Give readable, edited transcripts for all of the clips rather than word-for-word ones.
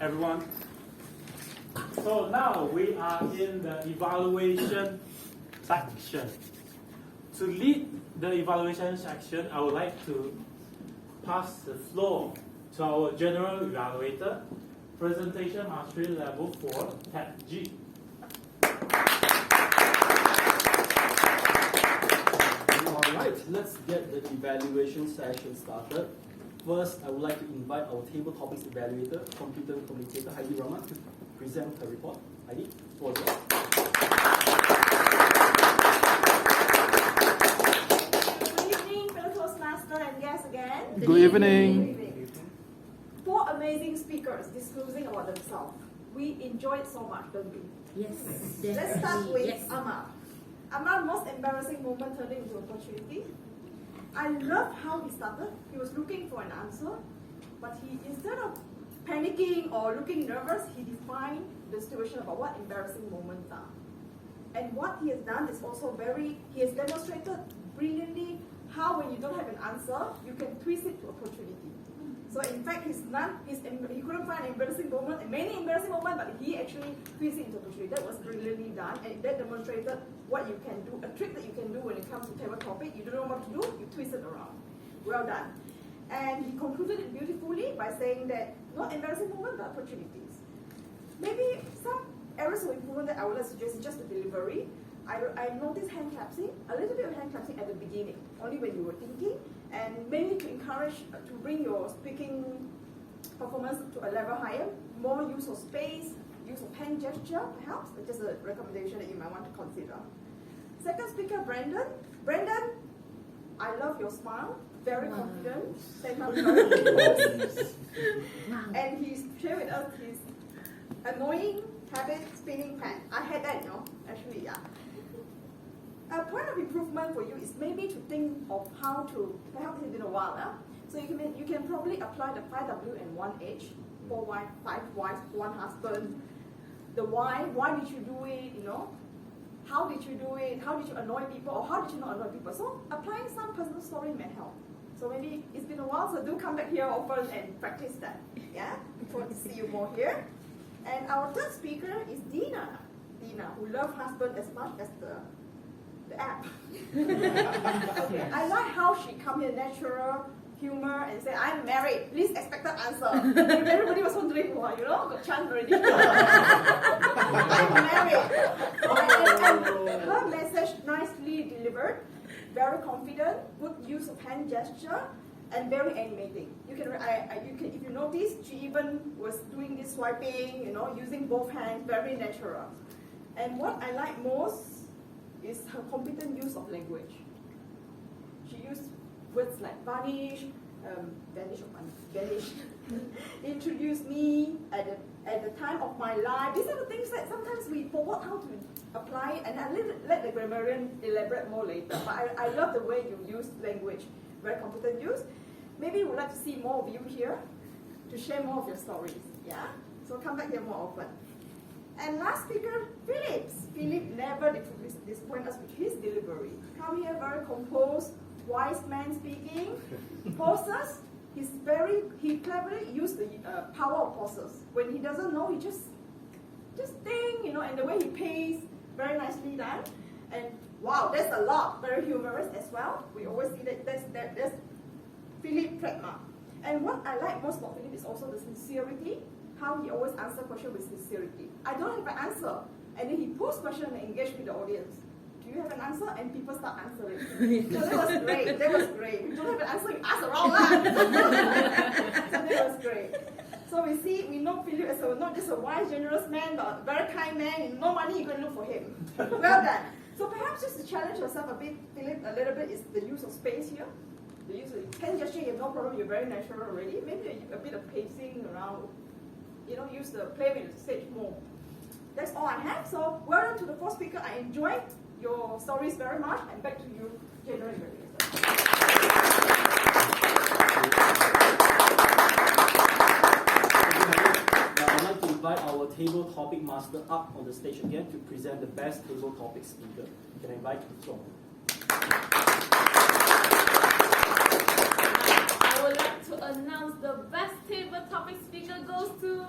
everyone. So now we are in the evaluation section. To lead the evaluation section, I would like to pass the floor to our general evaluator, Presentation Mastery Level 4, Tab G. Alright, let's get the evaluation session started. First, I would like to invite our table topics evaluator, computer communicator Heidi Rahman, to present her report. Heidi, for you. Good evening, fellow Toastmasters and guests again. Good evening. 4 amazing speakers disclosing about themselves. We enjoyed so much, don't we? Yes. Let's start with Yes. Amar. Amar's most embarrassing moment turning into opportunity. I love how he started. He was looking for an answer, but he, instead of panicking or looking nervous, he defined the situation about what embarrassing moments are. And what he has done is also he has demonstrated brilliantly how when you don't have an answer, you can twist it to opportunity. So in fact, he couldn't find an embarrassing moment, many embarrassing moments, but he actually twisted it into opportunity. That was brilliantly done, and that demonstrated what you can do, a trick that you can do when it comes to table topic. You don't know what to do, you twist it around. Well done. And he concluded it beautifully by saying that not embarrassing moments, but opportunities. Maybe some areas of improvement that I would like to suggest is just the delivery. I noticed hand clapping, a little bit of hand clapping at the beginning, only when you were thinking, and mainly to encourage, to bring your speaking performance to a level higher, more use of space, use of hand gesture, perhaps. That's just a recommendation that you might want to consider. Second speaker, Brandon. Brandon, I love your smile, very confident, and he's shared with us his annoying habit, spinning pen. I had that, actually, yeah. A point of improvement for you is maybe to think of how to, perhaps it's been a while, so you can probably apply the 5W and 1H, 4 wives, 5 wives, 1 husband. The why did you do it, how did you do it, how did you annoy people, or how did you not annoy people. So applying some personal story may help. So maybe it's been a while, so do come back here often and practice that, yeah? Before to see you more here. And our third speaker is Dina. Dina, who loves husband as much as the app. Okay. I like how she come here natural humor and say, I'm married, least expected answer. Everybody was wondering, well, got chance already. I'm married. And her message nicely delivered, very confident, good use of hand gesture, and very animating. You can, if you notice, she even was doing this swiping, using both hands, very natural. And what I like most is her competent use of language. She used words like vanish, introduce me at the time of my life. These are the things that sometimes we forgot how to apply, and I let the grammarian elaborate more later. But I love the way you use language, very competent use. Maybe you would like to see more of you here to share more of your stories. Yeah? So come back here more often. And last speaker, Philip. Philip never disappoints us with his delivery. Come here very composed, wise man speaking. Pauses, he cleverly used the power of pauses. When he doesn't know, he just think, and the way he pays, very nicely done. And wow, that's a lot, very humorous as well. We always see that's Philip trademark. And what I like most about Philip is also the sincerity, how he always answers questions with sincerity. I don't have an answer. And then he posed questions and engaged with the audience. Do you have an answer? And people start answering. So that was great. That was great. We don't have an answer, you ask around lah. So that was great. So we know Philip as not just a wise, generous man, but a very kind man. No money, you can look for him. Well done. So perhaps just to challenge yourself a bit, Philip, a little bit, is the use of space here. The use of hand gesture, you have no problem, you're very natural already. Maybe a bit of pacing around, use the play with the stage more. That's all I have. So well done to the 4th speaker. I enjoyed your stories very much. And back to you, General Evaluator. I'd like to invite our table topic master up on the stage again to present the best table topic speaker. Can I invite the floor? I would like to announce the best table topic speaker goes to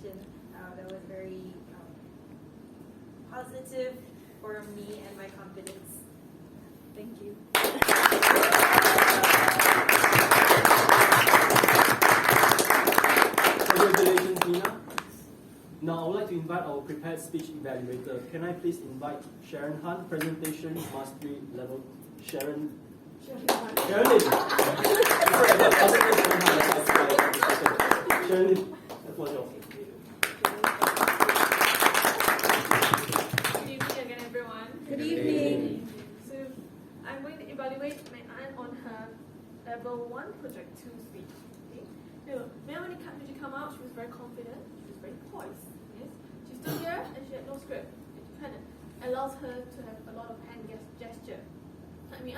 evaluation that was very positive for me and my confidence. Thank you. Congratulations, Nina. Now I would like to invite our prepared speech evaluator. Can I please invite Sharon Han, presentation mastery level. Sharon Lin. Sharon Lin, the floor is yours. Good evening again, everyone. Good evening. So, I'm going to evaluate my aunt on her level 1 project 2 speech. Okay? Now, when she came out, she was very confident. She was very poised. Yes, she stood here and she had no script. It kind of allows her to have a lot of hand gesture. I mean,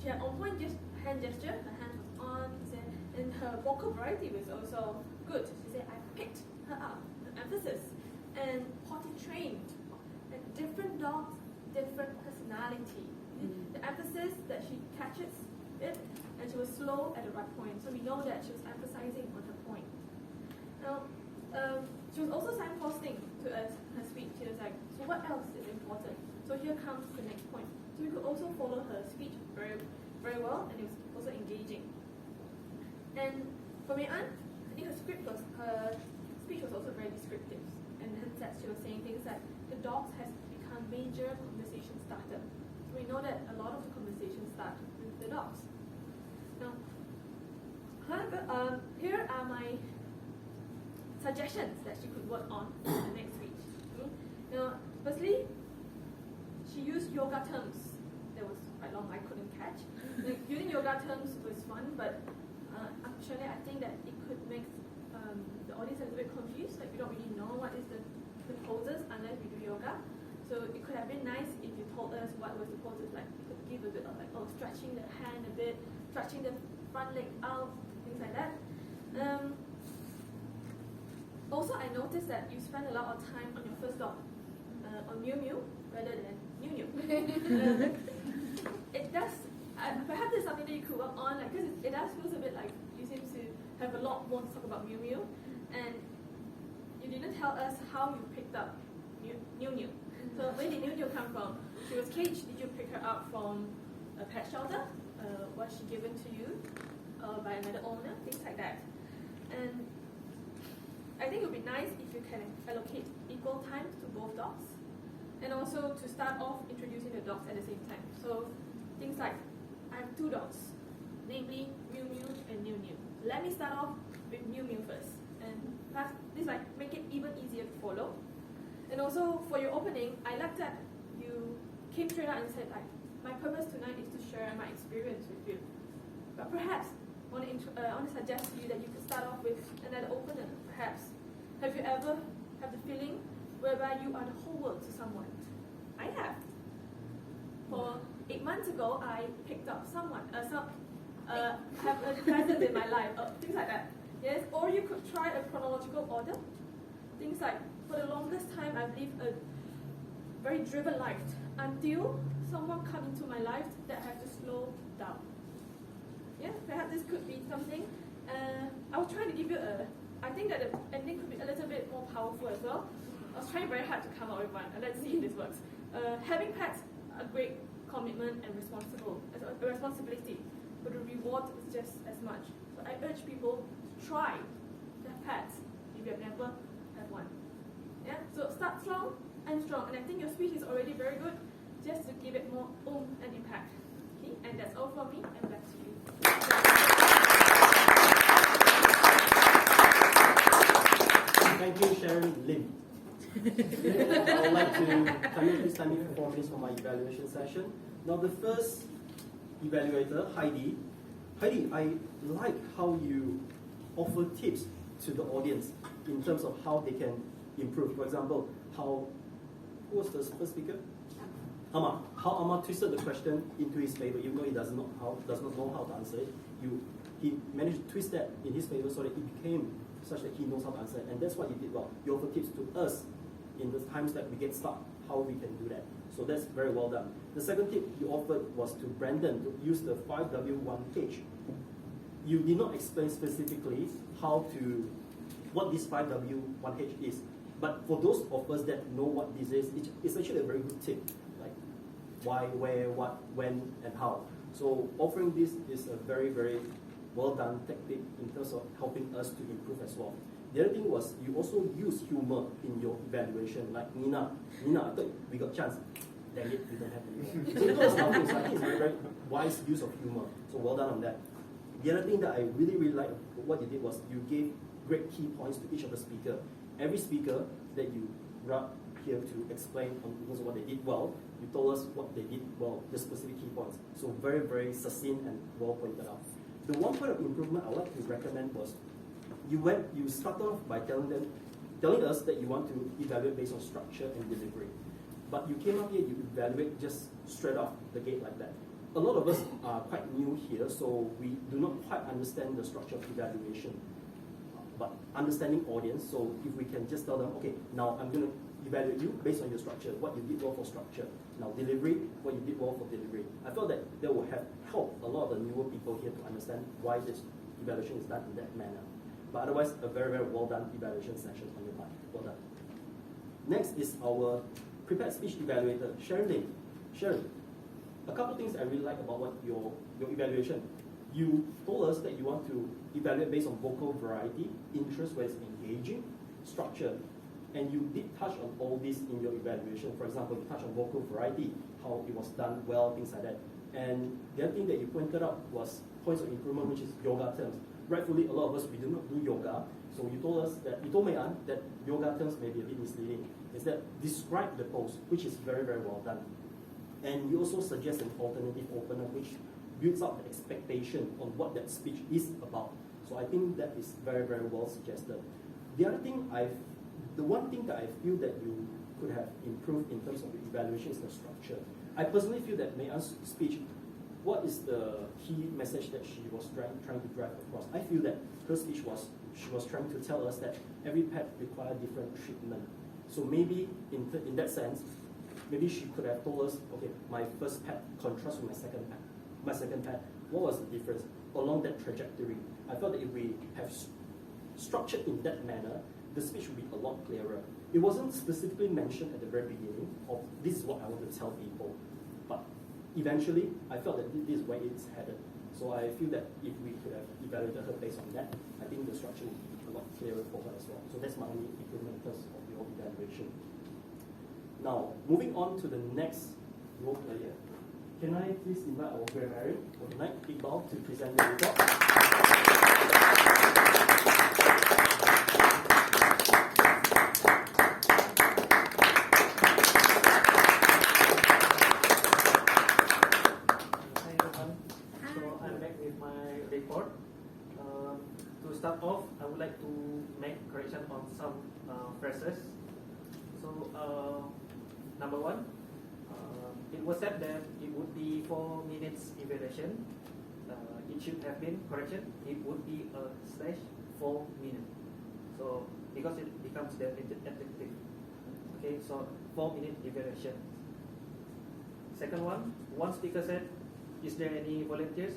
she had on point hand gesture. Her hand was on. And her vocal variety was also good. She said, I picked her up. The emphasis and potty trained. And different dogs, different personality. The emphasis that she catches it, and she was slow at the right point. So we know that she was emphasizing on her point. Now, she was also signposting to us her speech. She was like, so what else is important? So here comes the next point. So we could also follow her speech very, very well, and it was also engaging. And for my aunt, I think her speech was also very descriptive. And hence that she was saying things like the dogs has become major conversation starter. So we know that a lot of the conversations start with the dogs. Now, however, here are my suggestions that she could work on in the next speech. Okay? Now, firstly, she used yoga terms. That was quite long, I couldn't catch. Like, using yoga terms was fun, but actually I think that it could make the audience a little bit confused. Like, we don't really know what is the poses unless we do yoga. So it could have been nice if you told us what was the poses like. You could give a bit of like, stretching the hand a bit, stretching the front leg out, things like that. Also, I noticed that you spend a lot of time on your first dog, on Mew Mew, rather than New New. It does, perhaps it's something that you could work on, like, because it does feel a bit like you seem to have a lot more to talk about Mew Mew, and you didn't tell us how you picked up New New. So where did New New come from? She was caged. Did you pick her up from a pet shelter? Was she given to you by another owner? Things like that. And I think it would be nice if you can allocate equal time to both dogs, and also to start off introducing the dogs at the same time. So things like, I have 2 dogs, namely Mew Mew and New New. Let me start off with Mew Mew first, and perhaps this like make it even easier to follow. And also for your opening, I like that you came straight out and said like, my purpose tonight is to share my experience with you. But perhaps I want to suggest to you that you could start off with another opener. Perhaps, have you ever had the feeling whereby you are the whole world to someone? I have. For 8 months ago, I picked up someone, have a presence in my life, things like that. Yes, or you could try a chronological order. Things like, for the longest time, I've lived a very driven life until someone come into my life that I have to slow down. Yeah, perhaps this could be something. I was trying to give you I think that the ending could be a little bit more powerful as well. I was trying very hard to come up with one, and let's see if this works. Having pets, a great commitment and responsibility, but the reward is just as much. So I urge people to try to have pets if you have never had one. Yeah, so start strong and strong, and I think your speech is already very good, just to give it more and impact. Okay, and that's all from me, and back to you. Thank you, Sharon Lin. I would like to please time me for 4 minutes for my evaluation session. Now the first evaluator, Heidi. Heidi, I like how you offer tips to the audience in terms of how they can improve. For example, who was the first speaker? Amma. How Amma twisted the question into his favor, even though he does not know how to answer it. He managed to twist that in his favor so that it became such that he knows how to answer it. And that's what you did well. You offer tips to us in the times that we get stuck, how we can do that. So that's very well done. The second tip you offered was to Brandon to use the 5W1 page. You did not explain specifically how to what this 5W1H is. But for those of us that know what this is, it's actually a very good tip, like why, where, what, when, and how. So offering this is a very, very well done technique in terms of helping us to improve as well. The other thing was you also use humor in your evaluation, like Nina, I thought we got chance. Dang it, we don't have anymore. So you know, stuff is, I think it's a very, very wise use of humor. So well done on that. The other thing that I really, really liked what you did was you gave great key points to each of the speaker. Every speaker that you brought here to explain on terms of what they did well, you told us what they did well, the specific key points. So very, very succinct and well pointed out. The one point of improvement I would like to recommend was you started off by telling us that you want to evaluate based on structure and delivery. But you came up here, you evaluate just straight off the gate like that. A lot of us are quite new here, so we do not quite understand the structure of evaluation. But understanding audience, so if we can just tell them, okay, now I'm going to evaluate you based on your structure, what you did well for structure. Now delivery, what you did well for delivery. I felt that will have helped a lot of the newer people here to understand why this evaluation is done in that manner. But otherwise, a very, very well done evaluation session on your part. Well done. Next is our prepared speech evaluator, Sharon Lin. Sharon, a couple of things I really like about your evaluation. You told us that you want to evaluate based on vocal variety, interest where it's engaging, structure, and you did touch on all this in your evaluation. For example, you touched on vocal variety, how it was done well, things like that. And the other thing that you pointed out was points of improvement, which is yoga terms. Rightfully, a lot of us, we do not do yoga, so you told Mei-An that yoga terms may be a bit misleading. Instead, describe the pose, which is very, very well done. And you also suggest an alternative opener, which builds up the expectation on what that speech is about. So I think that is very, very well suggested. The other thing the one thing that I feel that you could have improved in terms of the evaluation is the structure. I personally feel that Mei-An's speech, what is the key message that she was trying to drive across? I feel that her speech she was trying to tell us that every pet requires different treatment. So maybe in that sense, maybe she could have told us, okay, my first pet contrasts with my second pet. My second pet, what was the difference along that trajectory? I felt that if we have structured in that manner, the speech would be a lot clearer. It wasn't specifically mentioned at the very beginning of this is what I want to tell people, but eventually I felt that this is where it's headed. So I feel that if we could have evaluated her based on that, I think the structure would be a lot clearer for her as well. So that's my only improvement in terms of your evaluation. Now, moving on to the next role player. Can I please invite our grammarian for tonight, Iqbal, to present the report? Hi everyone. So I'm back with my report. To start off, I would like to make correction on some phrases. So number one, it was said that it would be 4 minutes evaluation. It should have been correction. It would be a /4 minutes. So because it becomes the adjective. Okay, so 4-minute evaluation. Second one speaker said, "Is there any volunteers?"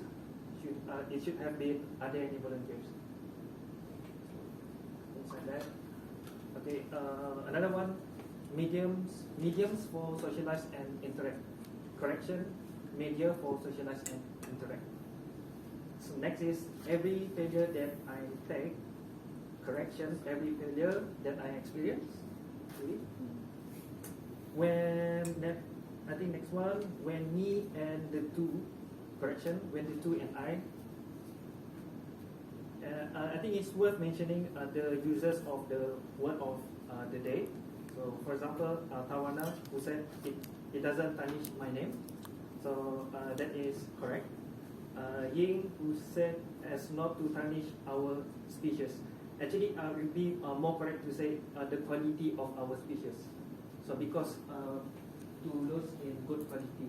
It should have been, "Are there any volunteers?" Things like that. Okay, another one. Mediums for socialize and interact. Correction, media for socialize and interact. So next is every failure that I take. Correction, every failure that I experience. Okay. I think next one, when me and the two. Correction, when the two and I. I think it's worth mentioning the users of the word of the day. So, for example, Tawana, who said it doesn't tarnish my name, so that is correct. Ying, who said as not to tarnish our speeches. Actually, it would be more correct to say the quality of our speeches. So, because to lose in good quality.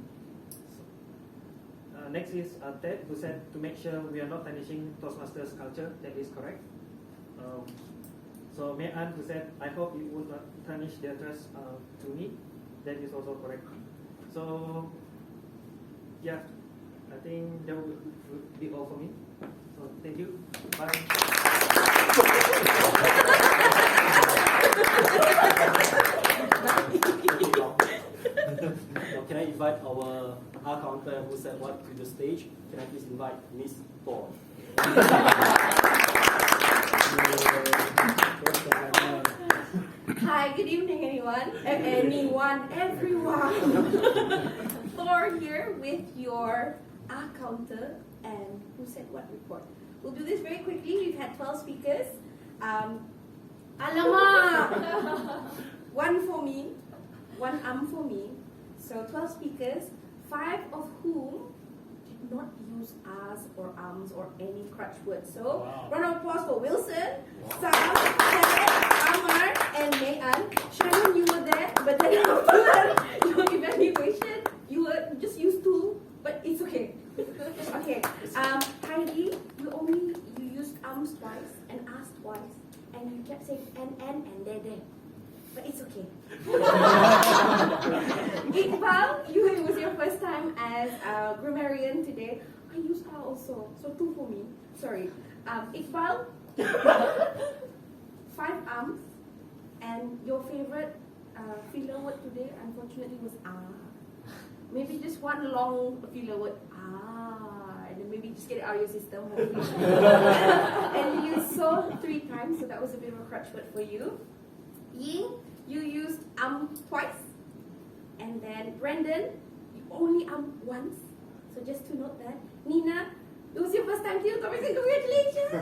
So, next is Ted, who said to make sure we are not tarnishing Toastmasters culture. That is correct. So Mei-An, who said, I hope it would not tarnish their trust to me. That is also correct. So, yeah, I think that would be all for me. So, thank you. Bye. invite our counter who said what to the stage. Can I please invite Miss Thor? Hi, good evening, everyone. Thor here with your counter and who said what report. We'll do this very quickly. We've had 12 speakers. Alamak! One for me, one for me. So 12 speakers, 5 of whom did not use us or or any crutch words. So round of applause for Wilson, Sam, Amar, and Mayan. Sharon, you were there, but then after your evaluation, you just used 2, but it's okay. Okay. Heidi, you used arms twice and us twice, and you kept saying and there. But it's okay. Iqbal, it was your first time as a grammarian today. I used R also, so 2 for me. Sorry. Iqbal, 5 arms, and your favorite filler word today, unfortunately, was maybe just one long filler word, and then maybe just get it out of your system. And you saw 3 times, so that was a bit of a crutch word for you. Ying, you used twice. And then Brendan, you only once. So just to note that. Nina, it was your first time too. So I say congratulations.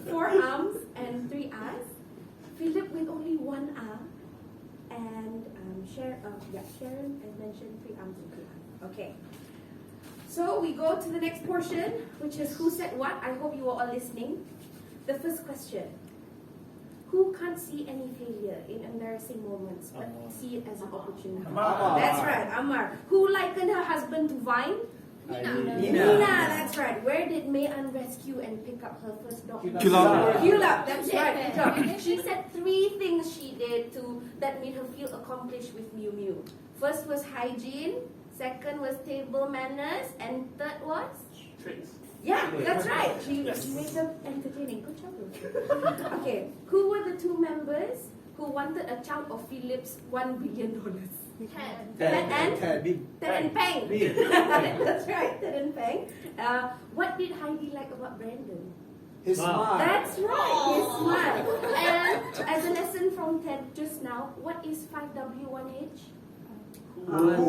4 arms and 3 R's. Philip with only 1 R. And Sharon, as mentioned, 3 arms and 3 R's. Okay. So we go to the next portion, which is who said what. I hope you are all listening. The first question. Who can't see any failure in embarrassing moments but see it as an opportunity? Amar. That's right, Amar. Who likened her husband to Vine? Nina, that's right. Where did Mayan rescue and pick up her first dog? Kulap, that's right. Good job. She said 3 things she did that made her feel accomplished with Miu Miu. First was hygiene, second was table manners, and third was? Tricks. Yeah, that's right. She made them entertaining. Good job. Okay, who were the 2 members who wanted a chunk of Philip's $1 billion? Ted and Peng. That's right, Ted and Peng. What did Heidi like about Brandon? His smile. That's right, his smile. And as a lesson from Ted just now, what is 5W1H? What,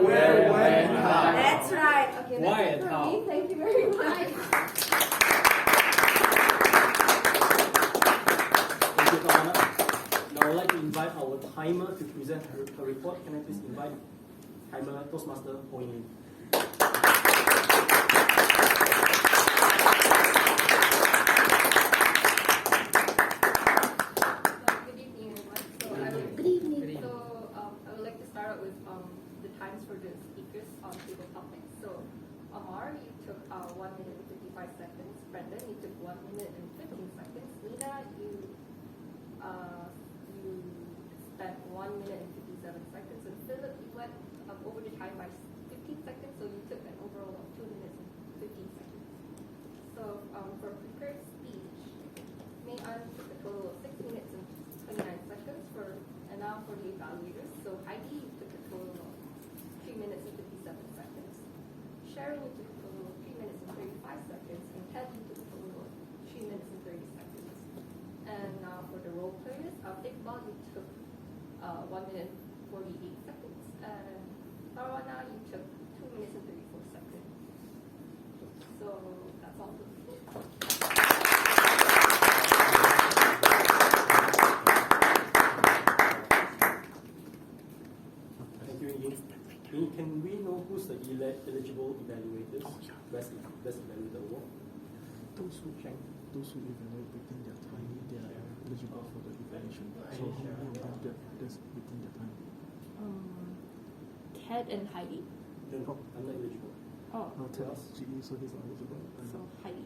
where, when, how. That's right. Okay, Why that's it and for how. me. Thank you very much. Thank you, Tawana. Now I would like to invite our timer to present her report. Can I please invite timer Toastmaster Pointing? Good evening, everyone. Good evening. I would like to start out with the times for the speakers on table topics. So, Amar, you took 1 minute and 55 seconds. Brendan, you took 1 minute and 15 seconds. Nina, you spent 1 minute and 57 seconds. And Philip, you went over the time by 15 seconds, so you took an overall of 2 minutes and 15 seconds. So, for prepared speech, Mayan took a total of 6 minutes and 29 seconds and now for the evaluators. So Heidi, you took a total of 3 minutes and 57 seconds. Sharon, you took a total of 3 minutes and 35 seconds. And Ted, you took a total of 3 minutes and 30 seconds. And now for the role players, Iqbal, you took 1 minute and 48 seconds. And Tawana, you took 2 minutes and 34 seconds. So that's all for me. Thank you, Ying. Ying, can we know who's the eligible evaluators? Best evaluator award? Those who evaluate within their time, they are eligible for the evaluation. So how many of them that's within their time? Ted and Heidi. No, I'm not eligible. Oh, No, tell us GE, so he's not eligible. And so Heidi.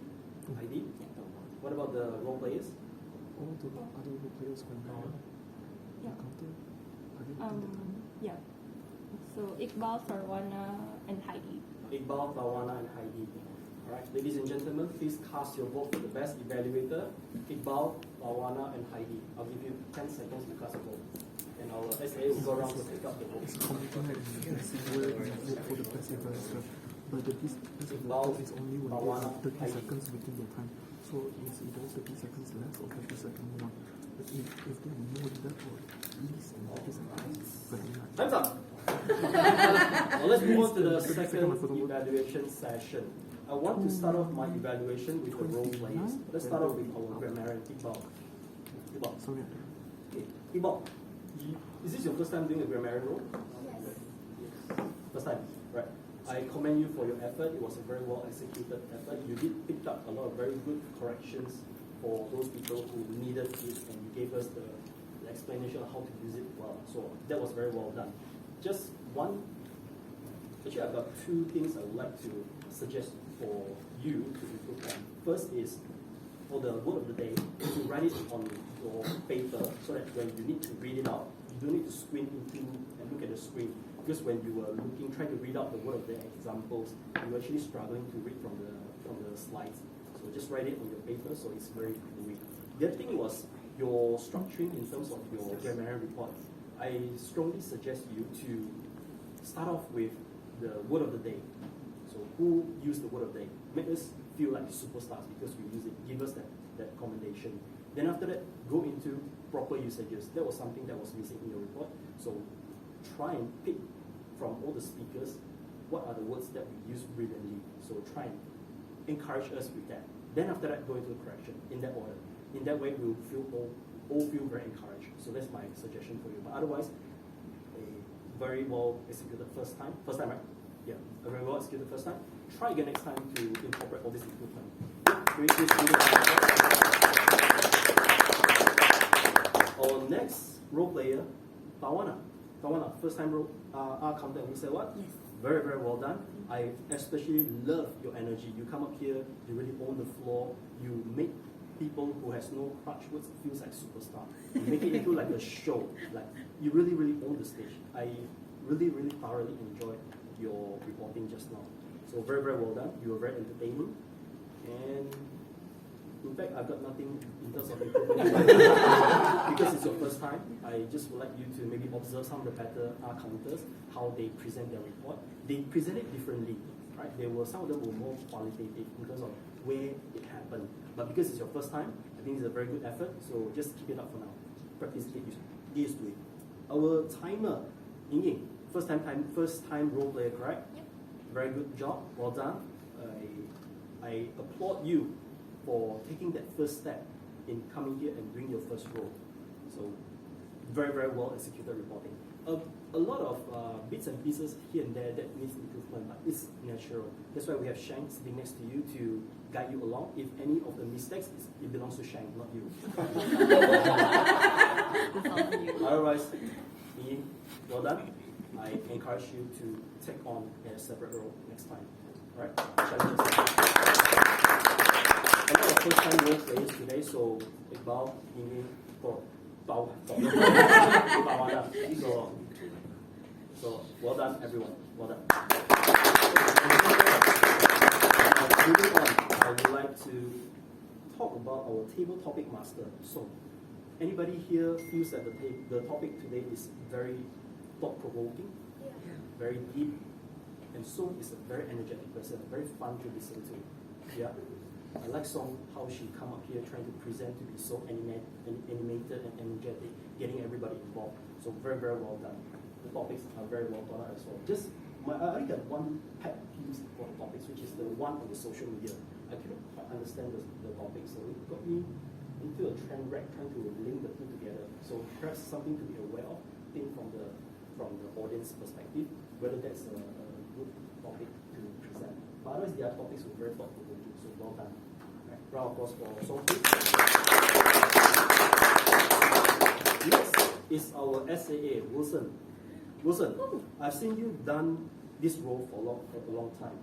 Heidi? Yeah. What about the role players? all the other role players from the Yeah. counter, are they within their time? Yeah. So Iqbal, Farwana, and Heidi. Iqbal, Tawana, and Heidi. Alright, ladies and gentlemen, please cast your vote for the best evaluator, Iqbal, Tawana, and Heidi. I'll give you 10 seconds to cast a vote. and our SAA will go around to pick up the It's votes. computing like where you vote for the best evaluator. But the best evaluator is only when there's 30 seconds between the time. So it's either 30 seconds less or 30 seconds more. But if there are more than that or least than 30 seconds, very nice. Time's up! Now let's move on to the second evaluation session. I want to start off my evaluation with the role plays. Let's start off with our grammarian, Iqbal. Iqbal. Sorry. Okay. Iqbal, is this your first time doing a grammarian role? Yes. First time, right. I commend you for your effort. It was a very well executed effort. You did pick up a lot of very good corrections for those people who needed it, and you gave us the explanation of how to use it well. So that was very well done. Just one, actually I've got two things I would like to suggest for you to improve on. First is, for the word of the day, to write it on your paper so that when you need to read it out, you don't need to squint into and look at the screen. Because when you were trying to read out the word of the examples, you were actually struggling to read from the slides. So just write it on your paper so it's very fluid. The other thing was your structuring in terms of your grammarian report. I strongly suggest you to start off with the word of the day. So who used the word of the day? Make us feel like superstars because we use it. Give us that commendation. Then after that, go into proper usages. That was something that was missing in your report. So try and pick from all the speakers what are the words that we use brilliantly. So try and encourage us with that. Then after that, go into the correction in that order. In that way, we'll all feel very encouraged. So that's my suggestion for you. But otherwise, a very well executed first time, right? Yeah, a very well executed first time. Try again next time to incorporate all this improvement. Our next role player, Tawana. Tawana, first time role, our content. We say what? Yes. Very, very well done. I especially love your energy. You come up here, you really own the floor. You make people who has no crutch words feels like superstar. You make it into like a show. Like you really, really own the stage. I really, really thoroughly enjoyed your reporting just now. So very, very well done. You were very entertaining. And in fact, I've got nothing in terms of improvement because it's your first time. I just would like you to maybe observe some of the better counters, how they present their report. They present it differently, right? Some of them were more qualitative in terms of where it happened. But because it's your first time, I think it's a very good effort. So just keep it up for now. Practice, get used to it. Our timer, Ying Ying, first time role player, correct? Yep. Very good job. Well done. I applaud you for taking that first step in coming here and doing your first role. So very, very well executed reporting. A lot of bits and pieces here and there that needs improvement, but it's natural. That's why we have Shank sitting next to you to guide you along. If any of the mistakes, it belongs to Shank, not you. Otherwise, Ying, well done. I encourage you to take on a separate role next time. All right? A lot of first-time role players today, so Iqbal, Ying, so well done, everyone. Well done. Moving on, I would like to talk about our table topic master. So, anybody here feels that the topic today is very thought-provoking, very deep, and Song is a very energetic person, very fun to listen to. Yeah. I like Song, how she come up here trying to present to be so animated and energetic, getting everybody involved. So very, very well done. The topics are very well thought out as well. I only got one pet peeve for the topics, which is the one on the social media. I couldn't quite understand the topic, so it got me into a train wreck trying to link the two together. So perhaps something to be aware of, think from the audience perspective, whether that's a good topic to present. But otherwise, the other topics were very thought-provoking, so well done. Right. Round of applause for Sophie. Next is our SAA, Wilson. Wilson, I've seen you done this role for a long time.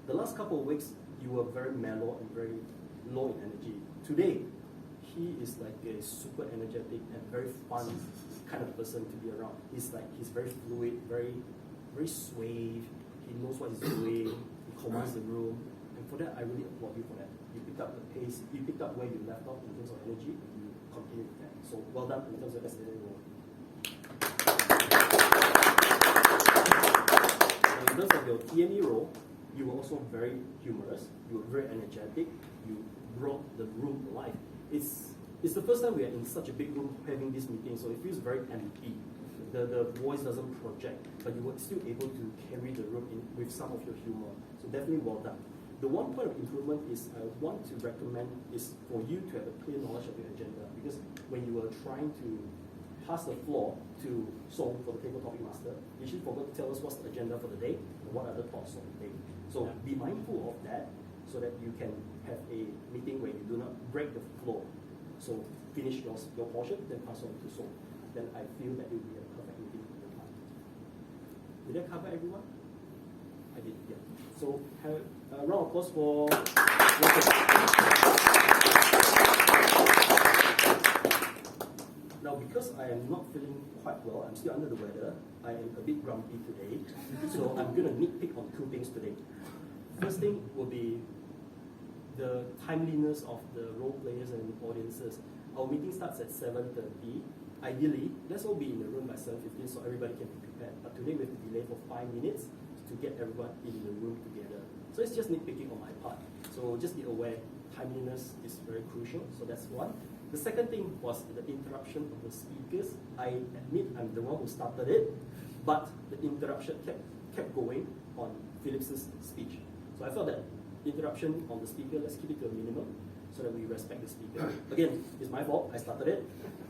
The last couple of weeks, you were very mellow and very low in energy. Today, he is like a super energetic and very fun kind of person to be around. He's very fluid, very suave. He knows what he's doing. He commands the room, and for that, I really applaud you for that. You picked up the pace. You picked up where you left off in terms of energy, and you continue with that. So well done in terms of SAA role. your TME role, you were also very humorous, you were very energetic, you brought the room alive. It's the first time we are in such a big room having this meeting, so it feels very empty. The voice doesn't project, but you were still able to carry the room in with some of your humor. So definitely well done. The one point of improvement is I want to recommend is for you to have a clear knowledge of your agenda, because when you were trying to pass the floor to Song for the table topic master, you should forgot to tell us what's the agenda for the day and what are the thoughts of the day. So be mindful of that so that you can have a meeting where you do not break the flow. So finish your portion, then pass on to Song. Then I feel that it will be a perfect meeting for your time. Did I cover everyone? I did, yeah. So have a round of applause for Now, because I am not feeling quite well, I'm still under the weather, I am a bit grumpy today, so I'm going to nitpick on two things today. First thing will be the timeliness of the role players and audiences. Our meeting starts at 7:30. Ideally, let's all be in the room by 7:15 so everybody can be prepared. But today we have to delay for 5 minutes to get everyone in the room together. So it's just nitpicking on my part. So just be aware, timeliness is very crucial, so that's one. The second thing was the interruption of the speakers. I admit I'm the one who started it, but the interruption kept going on Phillips's speech. So I felt that interruption on the speaker, let's keep it to a minimum so that we respect the speaker. Again, it's my fault, I started it,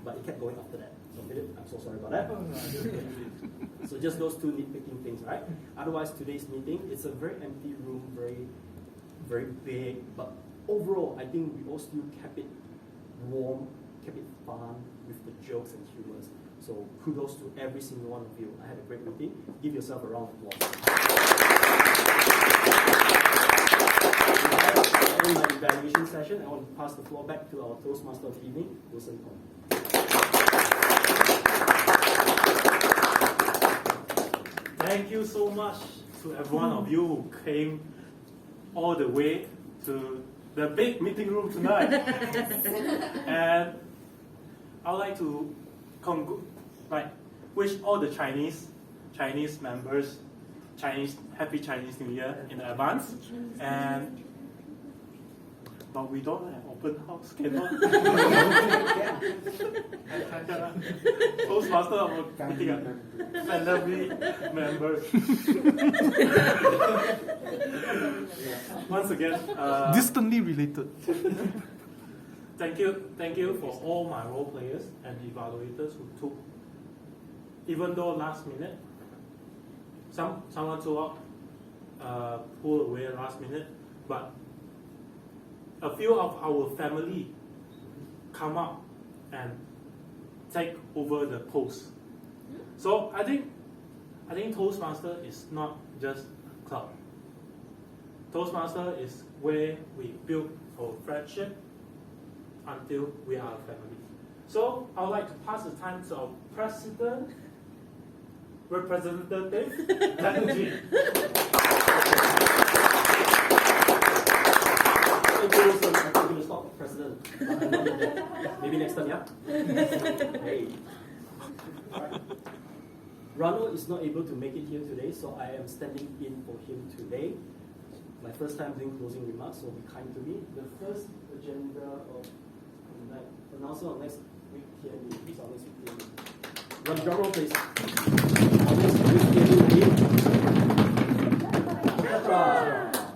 but it kept going after that. So Philip, I'm so sorry about that. So just those two nitpicking things, right? Otherwise, today's meeting, it's a very empty room, very, very big, but overall, I think we all still kept it warm, kept it fun with the jokes and humors. So kudos to every single one of you. I had a great meeting. Give yourself a round of applause. In my evaluation session, I want to pass the floor back to our Toastmaster of the evening, Wilson Kong. Thank you so much to every one of you who came all the way to the big meeting room tonight. And I would like to wish all the Chinese members Happy Chinese New Year in advance. But we don't have open house, cannot. Toastmaster of meeting up. Family members. Once again, Distantly related. thank you for all my role players and evaluators who took, even though last minute, someone took out, pulled away last minute, but a few of our family come up and take over the post. So I think Toastmaster is not just a club. Toastmaster is where we build our friendship until we are a family. So I would like to pass the time to our representative, Benji. Thank you, Wilson. I'm going to stop, President. I'm not there. Maybe next time, yeah? Hey. Right. Rano is not able to make it here today, so I am standing in for him today. My first time doing closing remarks, so be kind to me. The first agenda of the night, announcement of next week TME. Who's our next week TME? Run drum roll, please. Our next week TME will be Petra.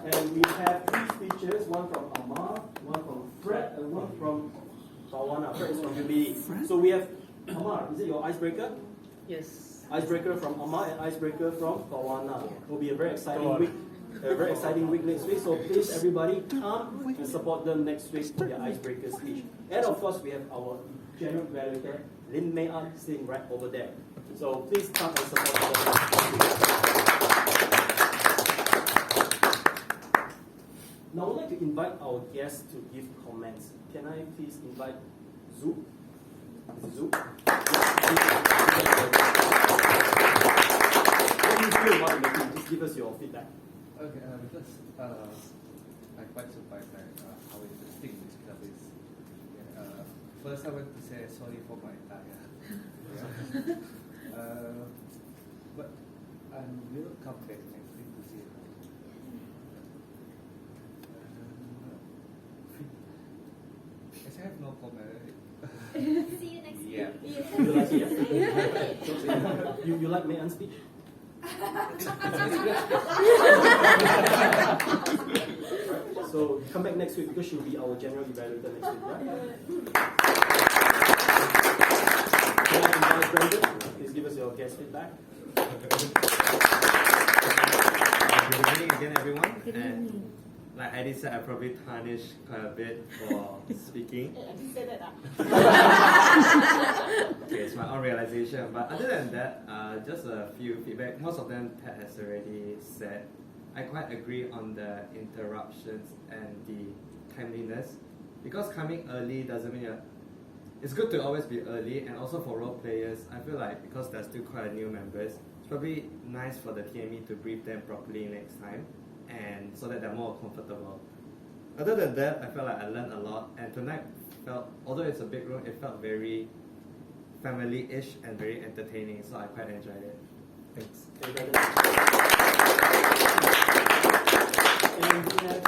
And we have 3 speeches, one from Amar, one from Fred, and one from Tawana. Fred is from UBE. So we have Amar, is it your icebreaker? Yes. Icebreaker from Amar and icebreaker from Tawana. It will be a very exciting week. A very exciting week next week. So please, everybody, come and support them next week for their icebreaker speech. And of course, we have our general evaluator, Lin Mei An, sitting right over there. So please come and support them. Now I would like to invite our guests to give comments. Can I please invite Zhu? Zhu? What do you feel about the meeting? Just give us your feedback. Okay, because I'm quite surprised at how interesting this club is. First, I want to say sorry for my attire. But I will come back next week to see have no comment. See you next Yeah. week. You like it? Yeah? You like May Ann's speech? So come back next week because she'll be our general evaluator next week. Yeah? Can I invite Brandon? Please give us your guest feedback. Good evening again, everyone. And like Eddie said, I probably tarnished quite a bit for speaking. I didn't say that. Okay, it's my own realization. But other than that, just a few feedback. Most of them Ted has already said. I quite agree on the interruptions and the timeliness. Because coming early doesn't mean it's good to always be early, and also for role players, I feel like because there's still quite a new members, it's probably nice for the TME to brief them properly next time, and so that they're more comfortable. Other than that, I felt like I learned a lot, and tonight felt, although it's a big room, it felt very family-ish and very entertaining, so I quite enjoyed it. Thanks. And we have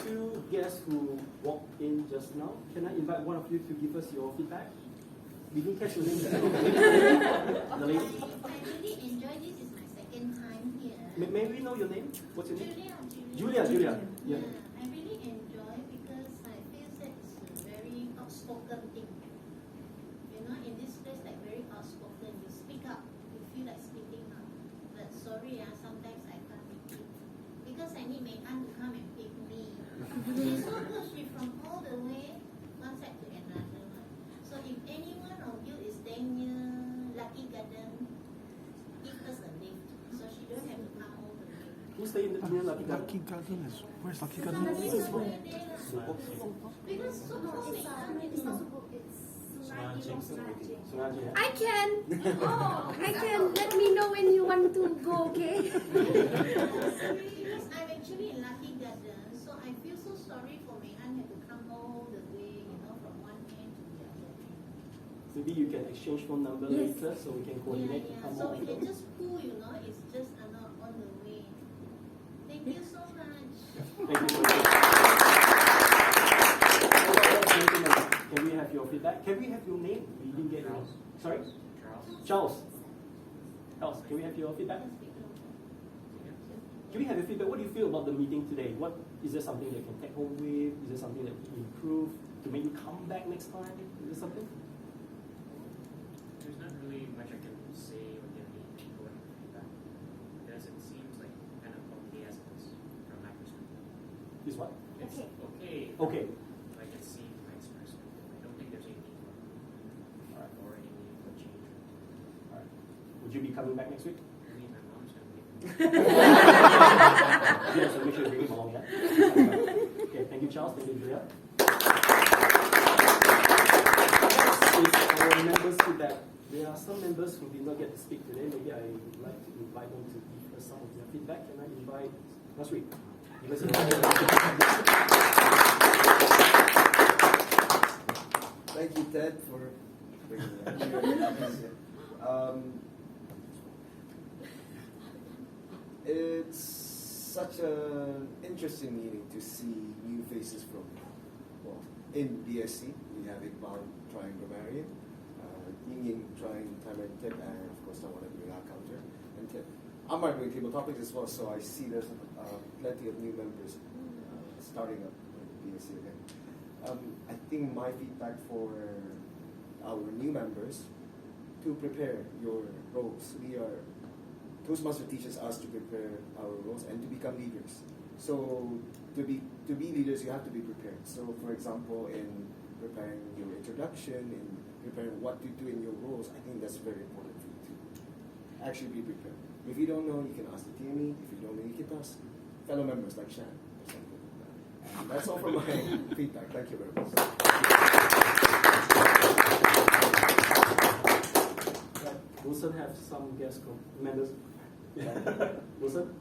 two guests who walked in just now. Can I invite one of you to give us your feedback? We didn't catch your name. The lady. I really enjoy this. Is my second time here. May we know your name? What's your name? Julia. Julia. Yeah. I really enjoy because I feel that it's a very outspoken thing. You know, in this place, like very outspoken. You speak up. You feel like speaking up. But sorry, sometimes I can't make it because I need my aunt to come and pick me. She's so good. She's from all the way one side to another one. So if any one of you is staying near Lucky Garden, give us a lift so she don't have to come all the way. Who's staying near Lucky Garden? Lucky Garden is where's Lucky It's Garden? on the way there lah. Because so called it's not so good. It's Sengaja. I can. Oh, I can. Let me know when you want to go, okay? Because I'm actually in Lucky Garden, so I feel so sorry for my aunt have to come all the way, you know, from one end to the other end. Maybe you can exchange phone number Yes. later so we can coordinate to come So over. we can just pull, you know, it's just not on the way. Thank you so much. Thank you so much. Can we have your feedback? Can we have your name? We didn't get yours. Sorry? Charles. Charles, can we have your feedback? Can we have your feedback? What do you feel about the meeting today? What is there something that you can take home with? Is there something that you improve to make you come back next time? Is there something? There's not really much I can say or give any input or feedback because it seems like kind of okay as it is from my perspective. Is what? It's okay. Okay. I can see from my perspective. I don't think there's any need or any need for change. All right. Would you be coming back next week? I mean, my mom's gonna be. Yes, so make sure you bring him along, yeah? Okay, thank you, Charles. Thank you, Julia. Next is our members' feedback. There are some members who did not get to speak today. Maybe I would like to invite them to give us some of their feedback. Can I invite Nasri? Give us Thank you, Ted, for bringing that. It's such an interesting meeting to see new faces from, well, in BSC, we have Iqbal trying grammarian, Ying trying time and tip, and of course I want to bring our counter and tip. I'm doing table topics as well, so I see there's plenty of new members starting up with BSC again. I think my feedback for our new members, to prepare your roles. Toastmasters teaches us to prepare our roles and to become leaders. So to be leaders, you have to be prepared. So for example, in preparing your introduction, in preparing what to do in your roles, I think that's very important for you to actually be prepared. If you don't know, you can ask the TME. If you don't know, you can ask fellow members like Shan or something like that. And that's all for my feedback. Thank you very much. Wilson have some guest members. Wilson?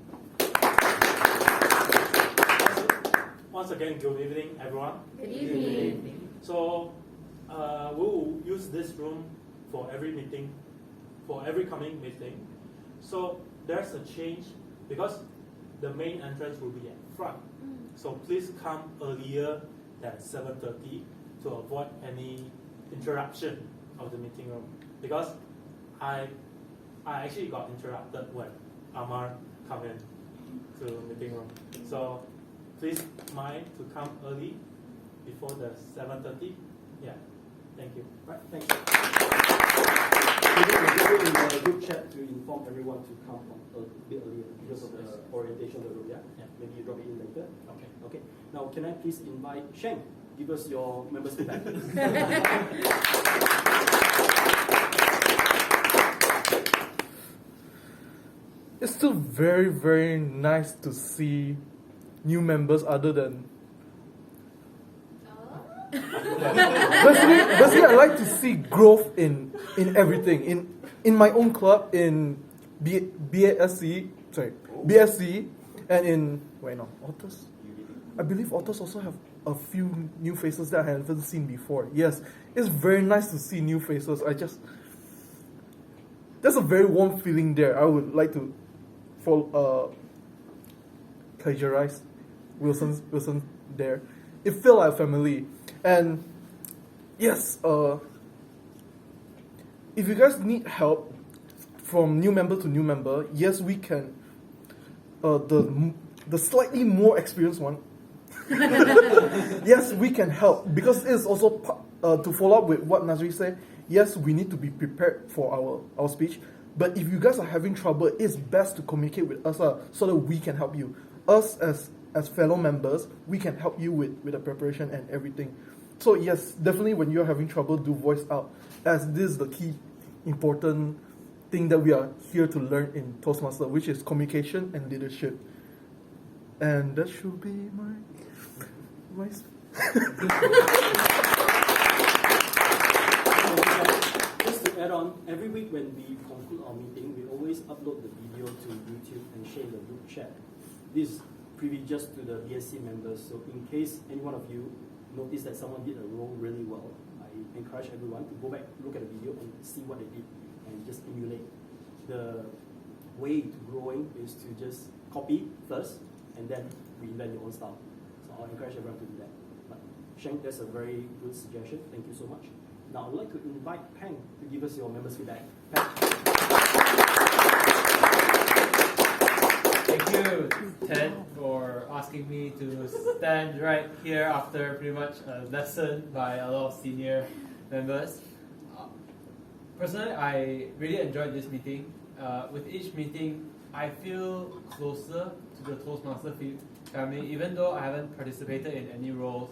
Once again, good evening, everyone. Good evening. So, we will use this room for every meeting, for every coming meeting. So, there's a change because the main entrance will be at front. So, please come earlier than 7:30 to avoid any interruption of the meeting room, because I actually got interrupted when Amar come in to meeting room. So please mind to come early before the 7:30. Yeah, thank you. Right, thank you. Maybe we'll go in the group chat to inform everyone to come a bit earlier because of the orientation of the room, yeah? Yeah. Maybe you drop it in later. Okay. Okay. Now, can I please invite Sheng? Give us your members' feedback. It's still very, very nice to see new members other than. Basically, I like to see growth in everything. In my own club, in BSC, and in Otters. I believe Otters also have a few new faces that I haven't seen before. Yes, it's very nice to see new faces. There's a very warm feeling there. I would like to plagiarize Wilson there. It felt like family. And yes, if you guys need help from new member to new member, yes, we can. The slightly more experienced one, yes, we can help, because it's also to follow up with what Nazri said. Yes, we need to be prepared for our speech. But if you guys are having trouble, it's best to communicate with us so that we can help you. Us as fellow members, we can help you with the preparation and everything. So yes, definitely when you're having trouble, do voice out, as this is the key important thing that we are here to learn in Toastmasters, which is communication and leadership. And that should be my Just to add on, every week when we conclude our meeting, we always upload the video to YouTube and share in the group chat. This is privy just to the BSC members, so in case any one of you notice that someone did a role really well, I encourage everyone to go back, look at the video and see what they did and just emulate. The way to growing is to just copy first and then reinvent your own style. So I'll encourage everyone to do that. But Sheng, that's a very good suggestion. Thank you so much. Now I'd like to invite Peng to give us your members' feedback. Peng. Thank you, Ted, for asking me to stand right here after pretty much a lesson by a lot of senior members. Personally, I really enjoyed this meeting. With each meeting, I feel closer to the Toastmaster family, even though I haven't participated in any roles,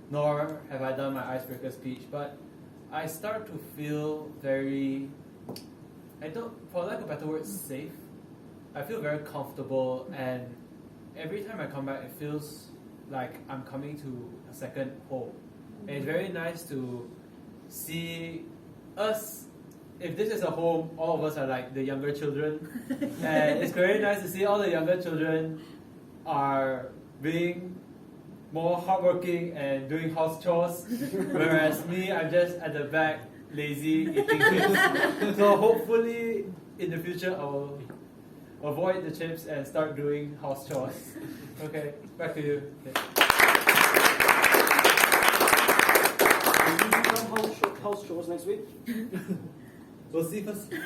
nor have I done my icebreaker speech. But I start to feel very, for lack of a better word, safe. I feel very comfortable, and every time I come back, it feels like I'm coming to a second home. And it's very nice to see us. If this is a home, all of us are like the younger children, and it's very nice to see all the younger children are being more hardworking and doing house chores, whereas me, I'm just at the back, lazy, eating chips. So hopefully, in the future, I will avoid the chips and start doing house chores. Okay, back to you. Okay. Will you do house chores next week? We'll see first. Sorry?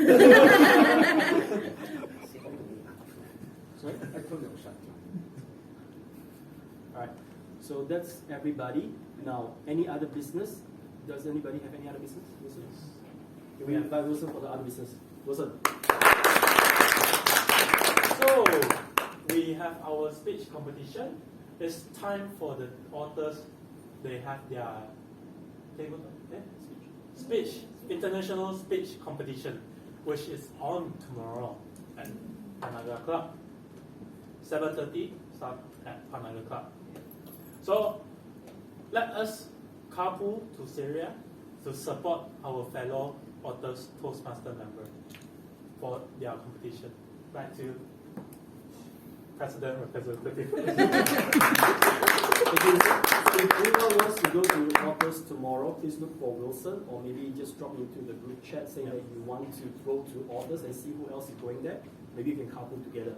Alright, so that's everybody. Now, any other business? Does anybody have any other business? Wilson? Can we invite Wilson for the other business? Wilson. So, we have our speech competition. It's time for the authors. They have their speech, international speech competition, which is on tomorrow at Panaga Club. 7:30 start at Panaga Club. So, let us carpool to Syria to support our fellow authors Toastmaster member for their competition. Back to President Representative. If anyone wants to go to authors tomorrow, please look for Wilson, or maybe just drop into the group chat saying that you want to go to authors and see who else is going there. Maybe you can carpool together.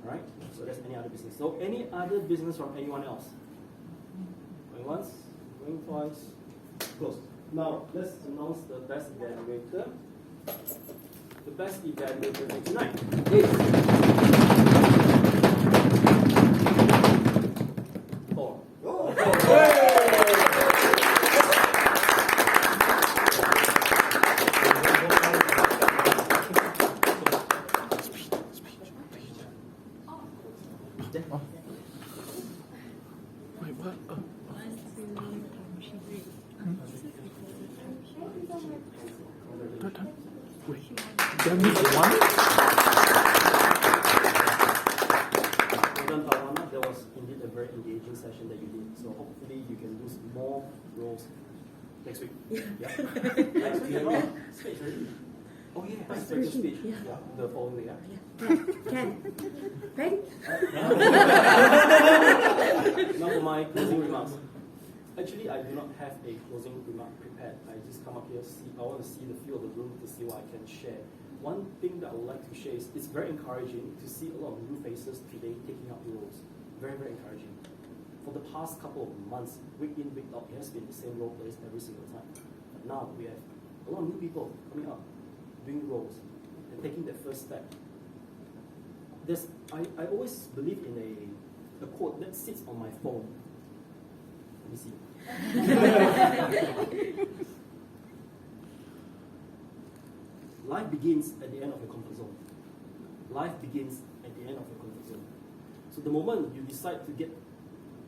Alright? So that's any other business. So any other business from anyone else? Going once? Going twice? close. Now, let's announce the best evaluator. The best evaluator for tonight is Thor. Wait, what? Wait, that means one? Well done, Tawana. That was indeed a very engaging session that you did. So hopefully you can do more roles next week. Yeah. Next week, speech already. Oh yeah, speech. Speech. Yeah. The following day. Can. Ready? Now for my closing remarks. Actually, I do not have a closing remark prepared. I just come up here, I want to see the feel of the room to see what I can share. One thing that I would like to share is it's very encouraging to see a lot of new faces today taking up roles. Very, very encouraging. For the past couple of months, week in, week out, it has been the same role plays every single time. But now we have a lot of new people coming up, doing roles, and taking that first step. I always believe in a quote that sits on my phone. Let me see. Life begins at the end of your comfort zone. Life begins at the end of your comfort zone. So the moment you decide to get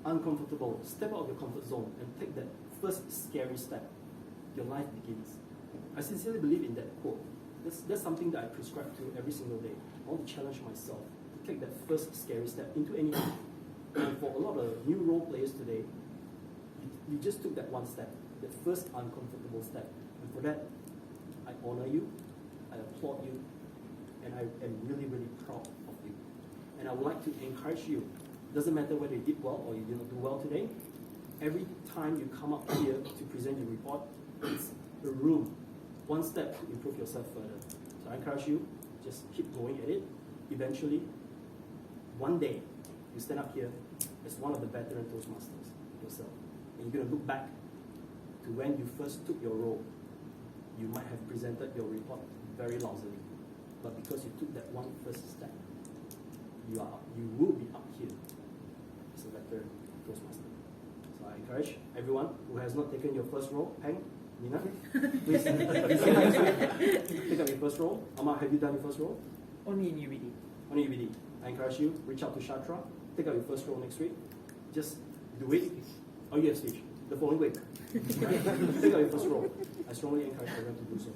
uncomfortable, step out of your comfort zone and take that first scary step, your life begins. I sincerely believe in that quote. That's something that I prescribe to every single day. I want to challenge myself to take that first scary step into anything. And for a lot of new role players today, you just took that one step, that first uncomfortable step. And for that, I honor you, I applaud you, and I am really, really proud of you. And I would like to encourage you. It doesn't matter whether you did well or you didn't do well today. Every time you come up here to present your report, it's a room, one step to improve yourself further. So I encourage you, just keep going at it. Eventually, one day, you stand up here as one of the veteran Toastmasters yourself. And you're going to look back to when you first took your role. You might have presented your report very lousily, but because you took that one first step, you will be up here as a veteran Toastmaster. So I encourage everyone who has not taken your first role, Peng, Nina, please take up your first role. Amma, have you done your first role? Only in UBD. Only UBD. I encourage you, reach out to Shatra, take up your first role next week. Just do it. Oh, you have speech. The following week. Take out your first role. I strongly encourage everyone to do so.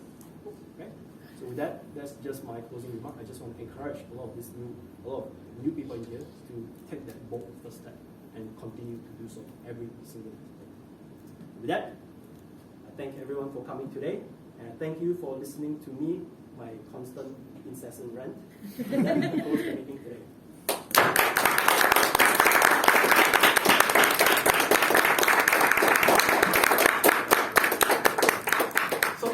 Okay? So with that, that's just my closing remark. I just want to encourage a lot of new people in here to take that bold first step and continue to do so every single day. With that, I thank everyone for coming today, and I thank you for listening to me, my constant incessant rant, post the meeting today.